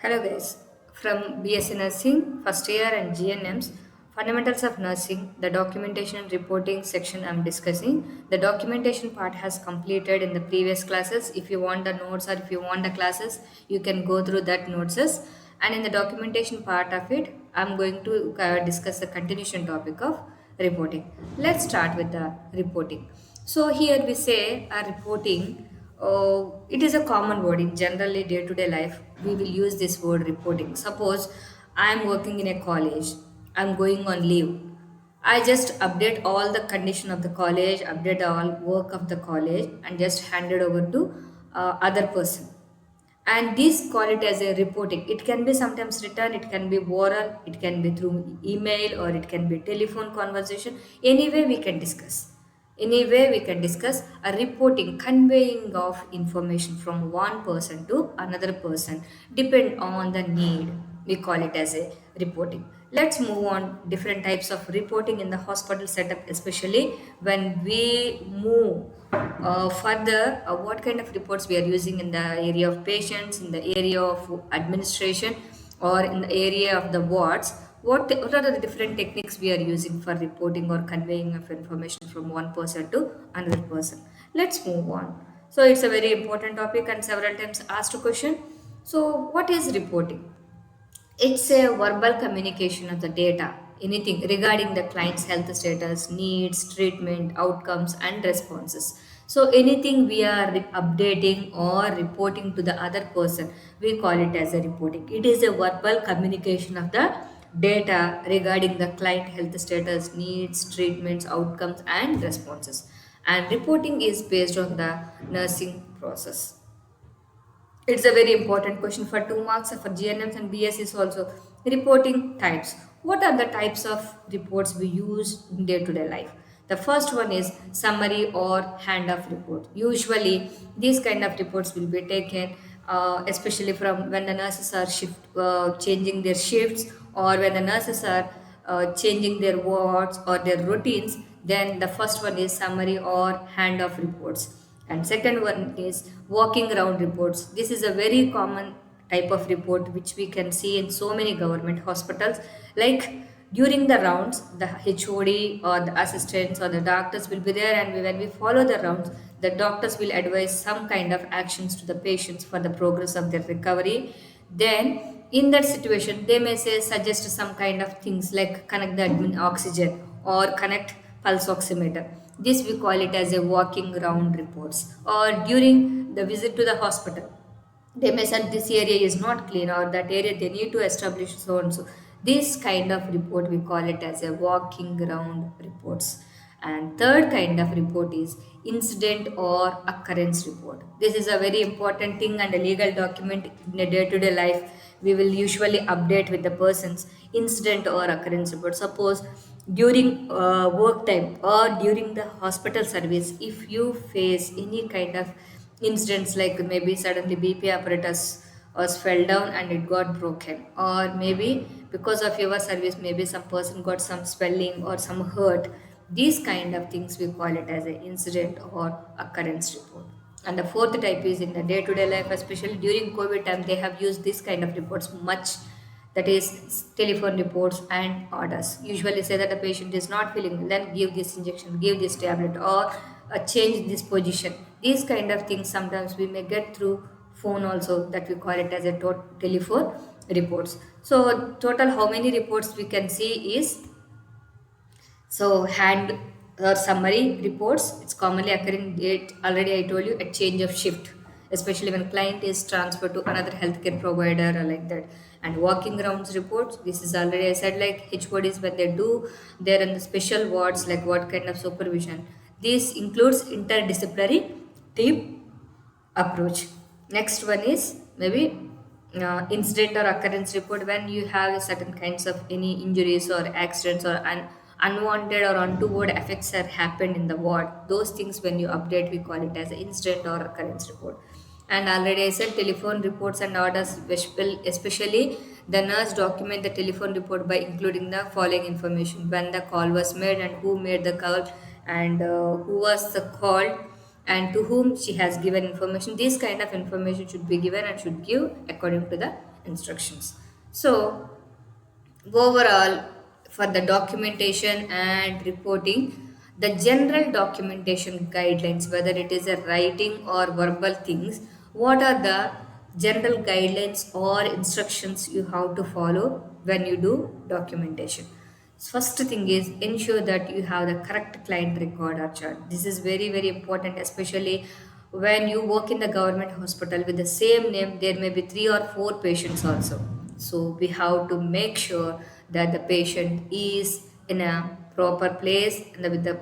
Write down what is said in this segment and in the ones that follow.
Hello guys, from BSc Nursing, first year and GNMs, Fundamentals of Nursing, the documentation and reporting section I'm discussing. The documentation part has completed in the previous classes. If you want the notes or if you want the classes, you can go through that notes. And in the documentation part of it, I'm going to discuss the continuation topic of reporting. Let's start with the reporting. So here we say a reporting. It is a common word in generally day-to-day life. We will use this word reporting. Suppose I am working in a college. I'm going on leave. I just update all the condition of the college, update all work of the college, and just hand it over to other person. And this call it as a reporting. It can be sometimes written, it can be oral, it can be through email, or it can be telephone conversation. Anyway, we can discuss. Anyway, we can discuss a reporting, conveying of information from one person to another person, depend on the need. We call it as a reporting. Let's move on different types of reporting in the hospital setup, especially when we move further. What kind of reports we are using in the area of patients, in the area of administration, or in the area of the wards. What are the different techniques we are using for reporting or conveying of information from one person to another person? Let's move on. So it's a very important topic and several times asked a question. So what is reporting? It's a verbal communication of the data, anything regarding the client's health status, needs, treatment, outcomes, and responses. So, anything we are updating or reporting to the other person, we call it as a reporting. It is a verbal communication of the data regarding the client health status, needs, treatments, outcomes, and responses. And reporting is based on the nursing process. It's a very important question for 2 marks for GNMs and BSs also. Reporting types. What are the types of reports we use in day-to-day life? The first one is summary or hand-off report. Usually, these kind of reports will be taken, especially from when the nurses are changing their shifts, or when the nurses are changing their wards or their routines. Then the first one is summary or hand-off reports, and second one is walking around reports. This is a very common type of report which we can see in so many government hospitals. Like during the rounds, the HOD or the assistants or the doctors will be there, and when we follow the rounds, the doctors will advise some kind of actions to the patients for the progress of their recovery. Then in that situation, they may say suggest some kind of things like connect the admin oxygen or connect pulse oximeter. This we call it as a walking round reports. Or during the visit to the hospital, they may say this area is not clean, or that area they need to establish so and so. This kind of report we call it as a walking round reports. And third kind of report is incident or occurrence report. This is a very important thing and a legal document in a day-to-day life. We will usually update with the person's incident or occurrence report. Suppose during work time or during the hospital service, if you face any kind of incidents, like maybe suddenly BP apparatus was fell down and it got broken, or maybe because of your service maybe some person got some swelling or some hurt, these kind of things we call it as an incident or occurrence report. And the fourth type is in the day-to-day life, especially during COVID time, they have used this kind of reports much, that is telephone reports and orders. Usually say that the patient is not feeling well, then give this injection, give this tablet, or change this position. These kind of things sometimes we may get through phone also, that we call it as a telephone reports. So total how many reports we can see is, so hand or summary reports, it's commonly occurring date. Already I told you a change of shift, especially when client is transferred to another healthcare provider or like that. And walking rounds reports, this is already I said, like HODs when they do, they're in the special wards, like what kind of supervision. This includes interdisciplinary team approach. Next one is maybe incident or occurrence report, when you have certain kinds of any injuries or accidents or unwanted or untoward effects that happened in the ward. Those things when you update, we call it as an incident or occurrence report. And already I said telephone reports and orders, especially the nurse document the telephone report by including the following information: when the call was made and who made the call, and who was the called, and to whom she has given information. This kind of information should be given and should give according to the instructions. So overall, for the documentation and reporting, the general documentation guidelines, whether it is a writing or verbal things, what are the general guidelines or instructions you have to follow when you do documentation? First thing is ensure that you have the correct client record or chart. This is very, very important, especially when you work in the government hospital with the same name, there may be three or four patients also. So we have to make sure that the patient is in a proper place and with the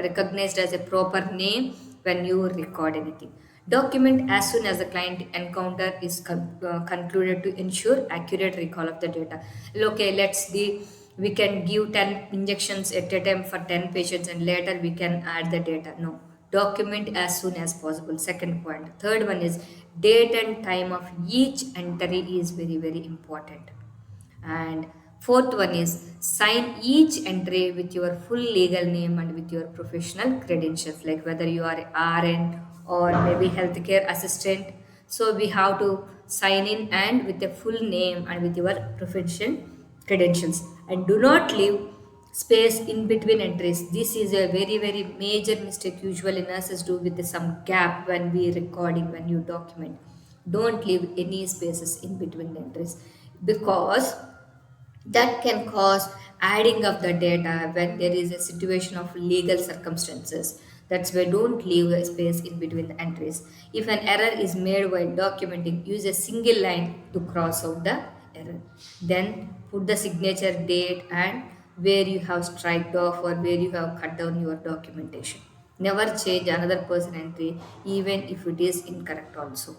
recognized as a proper name when you record anything. Document as soon as the client encounter is concluded to ensure accurate recall of the data. Okay, we can give 10 injections at a time for 10 patients and later we can add the data. No, document as soon as possible. Second point. Third one is date and time of each entry is very, very important. And fourth one is sign each entry with your full legal name and with your professional credentials, like whether you are RN or maybe healthcare assistant. So we have to sign in and with a full name and with your profession credentials. And do not leave space in between entries. This is a very, very major mistake usually nurses do with some gap when we recording, when you document. Don't leave any spaces in between the entries because that can cause adding of the data when there is a situation of legal circumstances. That's why don't leave a space in between the entries. If an error is made while documenting, use a single line to cross out the error. Then put the signature date and where you have striked off or where you have cut down your documentation. Never change another person entry even if it is incorrect also.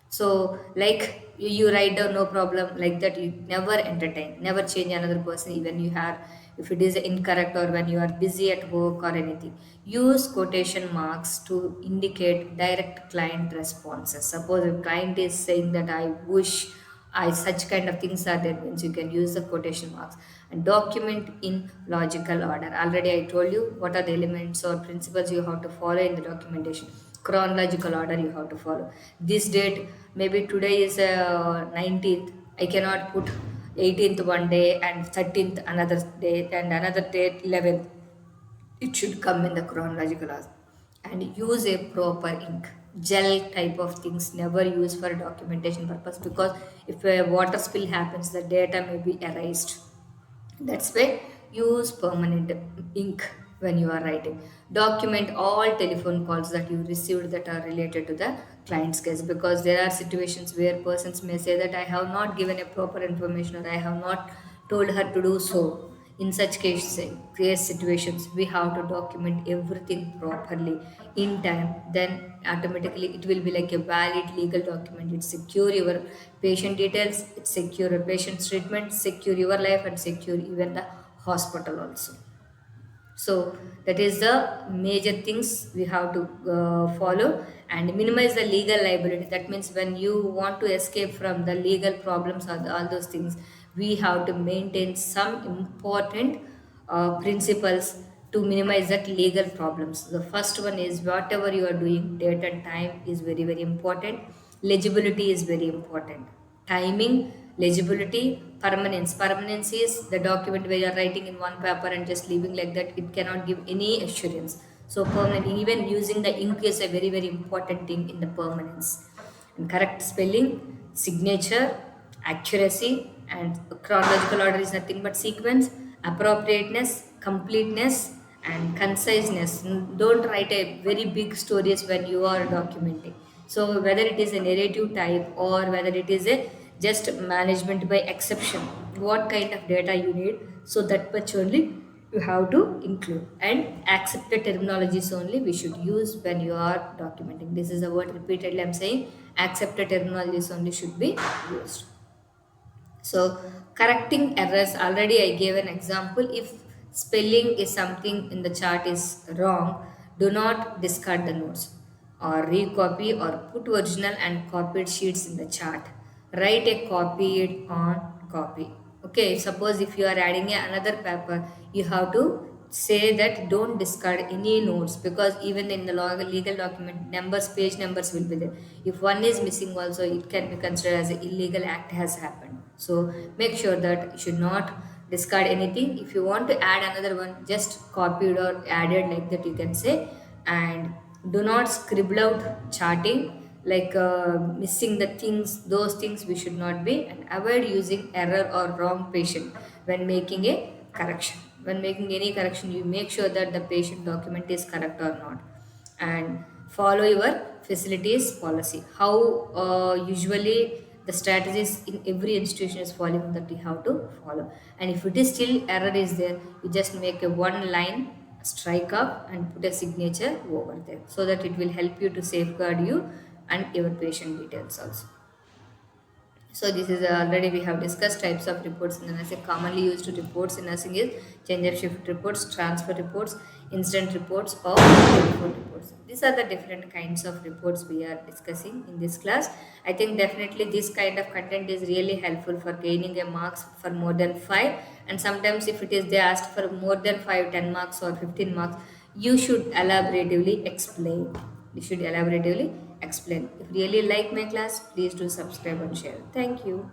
So, like you write down no problem, like that you never entertain, never change another person, even you have if it is incorrect or when you are busy at work or anything. Use quotation marks to indicate direct client responses. Suppose if client is saying that I wish I such kind of things are there, means you can use the quotation marks and document in logical order. Already I told you what are the elements or principles you have to follow in the documentation. Chronological order you have to follow. This date, maybe today is 19th. I cannot put 18th one day and 13th another date and another date 11th. It should come in the chronological order. And use a proper ink. Gel type of things never use for documentation purpose because if a water spill happens, the data may be erased. That's why use permanent ink when you are writing. Document all telephone calls that you received that are related to the client's case because there are situations where persons may say that I have not given a proper information or I have not told her to do so. In such case situations, we have to document everything properly in time. Then automatically it will be like a valid legal document. It secure your patient details, it secure your patient's treatment, secure your life, and secure even the hospital also. So that is the major things we have to follow and minimize the legal liability. That means when you want to escape from the legal problems or all those things, we have to maintain some important principles to minimize that legal problems. The first one is whatever you are doing, date and time is very, very important. Legibility is very important. Timing, legibility, permanence. Permanence is the document where you are writing in one paper and just leaving like that. It cannot give any assurance. So permanent, even using the ink is a very, very important thing in the permanence. And correct spelling, signature, accuracy, and chronological order is nothing but sequence, appropriateness, completeness, and conciseness. Don't write a very big stories when you are documenting. So whether it is a narrative type or whether it is a just management by exception, what kind of data you need, so that much only you have to include and accepted terminologies only we should use when you are documenting. This is a word repeatedly I'm saying, accepted terminologies only should be used. So correcting errors, already I gave an example. If spelling is something in the chart is wrong, do not discard the notes or recopy or put original and copied sheets in the chart. Write a copied on copy. Okay, suppose if you are adding another paper, you have to say that don't discard any notes, because even in the legal document, numbers, page numbers will be there. If one is missing also, it can be considered as an illegal act has happened. So make sure that you should not discard anything. If you want to add another one, just copied or added like that, you can say. And do not scribble out charting, like missing the things, those things we should not be. And avoid using error or wrong patient when making a correction. When making any correction, you make sure that the patient document is correct or not. And follow your facilities policy, how usually the strategies in every institution is following, that you have to follow. And if it is still error is there, you just make a one line strike up and put a signature over there, so that it will help you to safeguard you and your patient details also. So this is already we have discussed types of reports in the nursing. Commonly used reports in nursing is change of shift reports, transfer reports, incident reports, or report reports. These are the different kinds of reports we are discussing in this class. I think definitely this kind of content is really helpful for gaining a marks for more than 5. And sometimes if it is they asked for more than 5, 10 marks or 15 marks, you should elaboratively explain. You should elaboratively explain. If you really like my class, please do subscribe and share. Thank you.